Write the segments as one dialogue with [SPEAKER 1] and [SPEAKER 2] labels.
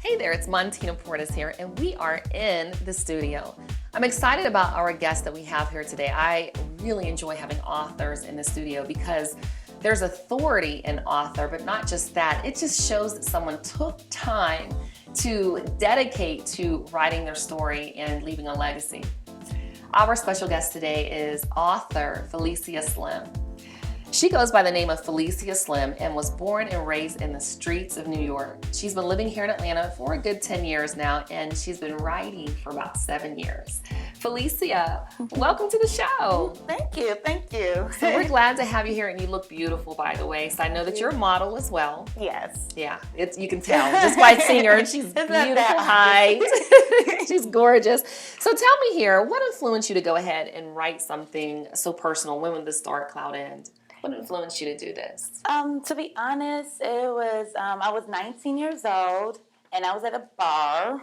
[SPEAKER 1] Hey there, it's Montina Portis here, and we are in the studio. I'm excited about our guest that we have here today. I really enjoy having authors in the studio because there's authority in author, but not just that. It just shows that someone took time to dedicate to writing their story and leaving a legacy. Our special guest today is author Phylisia Slim. She goes by the name of Phylisia Slim and was born and raised in the streets of New York. She's been living here in Atlanta for a good 10 years now, and she's been writing for about 7 years. Phylisia, welcome to the show.
[SPEAKER 2] Thank you, thank you.
[SPEAKER 1] So we're glad to have you here, and you look beautiful, by the way. So I know that you're a model as well.
[SPEAKER 2] Yes.
[SPEAKER 1] Yeah, you can tell just by seeing her. She's beautiful height. She's gorgeous. So tell me here, what influenced you to go ahead and write something so personal? When would the dark cloud end? What influenced you to do this?
[SPEAKER 2] To be honest, it was, I was 19 years old, and I was at a bar.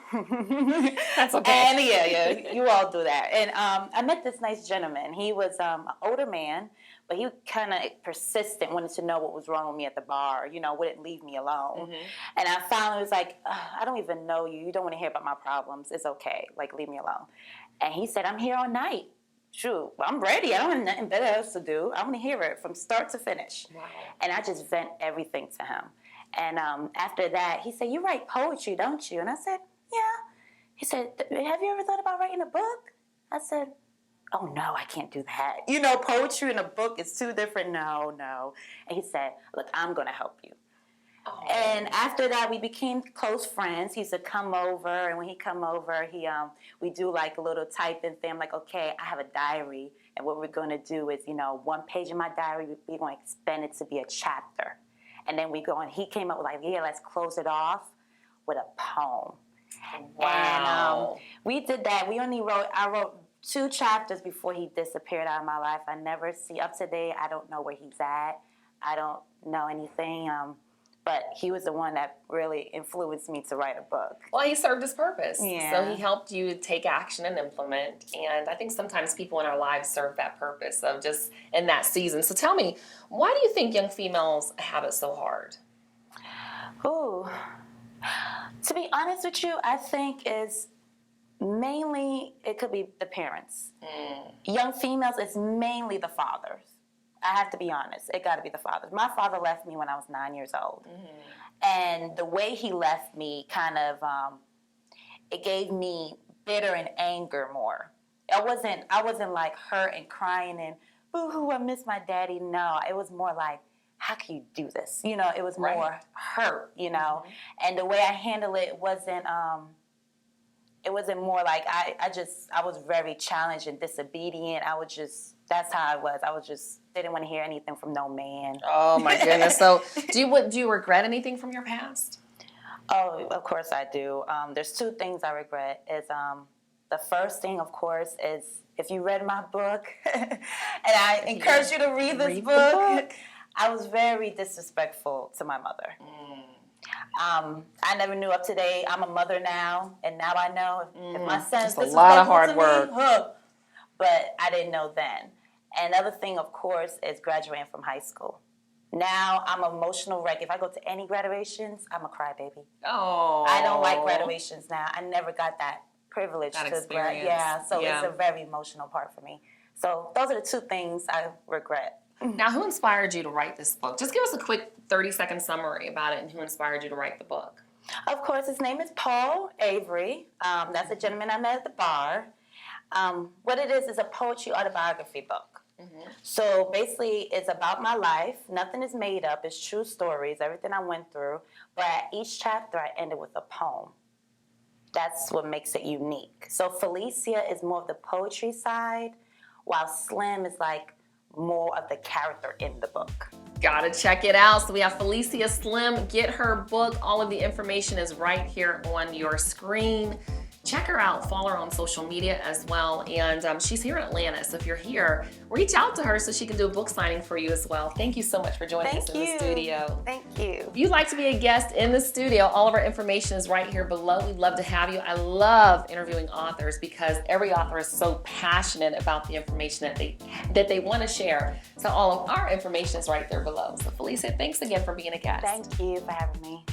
[SPEAKER 1] That's okay.
[SPEAKER 2] And yeah, you all do that. And I met this nice gentleman. He was an older man, but he kind of persistent, wanted to know what was wrong with me at the bar, wouldn't leave me alone. Mm-hmm. And I finally was like, I don't even know you. You don't want to hear about my problems. It's okay. Like, leave me alone. And he said, I'm here all night. Shoot, I'm ready. I don't have nothing better else to do. I want to hear it from start to finish. Wow. And I just vent everything to him. And after that, he said, you write poetry, don't you? And I said, yeah. He said, have you ever thought about writing a book? I said, oh, no, I can't do that. Poetry and a book is two different. No. And he said, look, I'm going to help you. Oh. And after that, we became close friends. He used to come over, and when he come over, we do like a little typing thing. I'm like, okay, I have a diary, and what we're going to do is, one page in my diary, we're going to expand it to be a chapter. And then he came up with like, yeah, let's close it off with a poem.
[SPEAKER 1] Wow.
[SPEAKER 2] And we did that. I wrote 2 chapters before he disappeared out of my life. I never see, up to date, I don't know where he's at. I don't know anything. But he was the one that really influenced me to write a book.
[SPEAKER 1] Well, he served his purpose.
[SPEAKER 2] Yeah.
[SPEAKER 1] So he helped you take action and implement. And I think sometimes people in our lives serve that purpose of just in that season. So tell me, why do you think young females have it so hard?
[SPEAKER 2] Ooh. To be honest with you, I think it's mainly, it could be the parents. Young females, it's mainly the fathers. I have to be honest. It got to be the fathers. My father left me when I was 9 years old. Mm-hmm. And the way he left me kind of, it gave me bitter and anger more. I wasn't like hurt and crying and, boo-hoo, I miss my daddy. No, it was more like, how can you do this? It was more hurt, Mm-hmm. And the way I handled it wasn't more like, I was very challenged and disobedient. That's how I was. I was just didn't want to hear anything from no man.
[SPEAKER 1] Oh my goodness. So do you regret anything from your past?
[SPEAKER 2] Oh, of course I do. There's 2 things I regret. The first thing, of course, is if you read my book, and I encourage you to read this book, I was very disrespectful to my mother. I never knew up to date. I'm a mother now, and now I know if my son's
[SPEAKER 1] disrespectful, a lot of hard work.
[SPEAKER 2] But I didn't know then. Another thing, of course, is graduating from high school. Now I'm an emotional wreck. If I go to any graduations, I'm a crybaby. Oh. I don't like graduations now. I never got that privilege to
[SPEAKER 1] experience.
[SPEAKER 2] It's a very emotional part for me. So those are the 2 things I regret.
[SPEAKER 1] Now, who inspired you to write this book? Just give us a quick 30-second summary about it and who inspired you to write the book.
[SPEAKER 2] Of course, his name is Paul Avery. That's a gentleman I met at the bar. What it is a poetry autobiography book. Mm-hmm. So basically, it's about my life. Nothing is made up. It's true stories, everything I went through. But at each chapter, I ended with a poem. That's what makes it unique. So Phylisia is more of the poetry side, while Slim is like more of the character in the book.
[SPEAKER 1] Gotta check it out. So we have Phylisia Slim. Get her book. All of the information is right here on your screen. Check her out. Follow her on social media as well. And she's here in Atlanta. So if you're here, reach out to her so she can do a book signing for you as well. Thank you so much for joining us in the studio.
[SPEAKER 2] Thank you.
[SPEAKER 1] If you'd like to be a guest in the studio, all of our information is right here below. We'd love to have you. I love interviewing authors because every author is so passionate about the information that they want to share. So all of our information is right there below. So Phylisia, thanks again for being a guest.
[SPEAKER 2] Thank you for having me.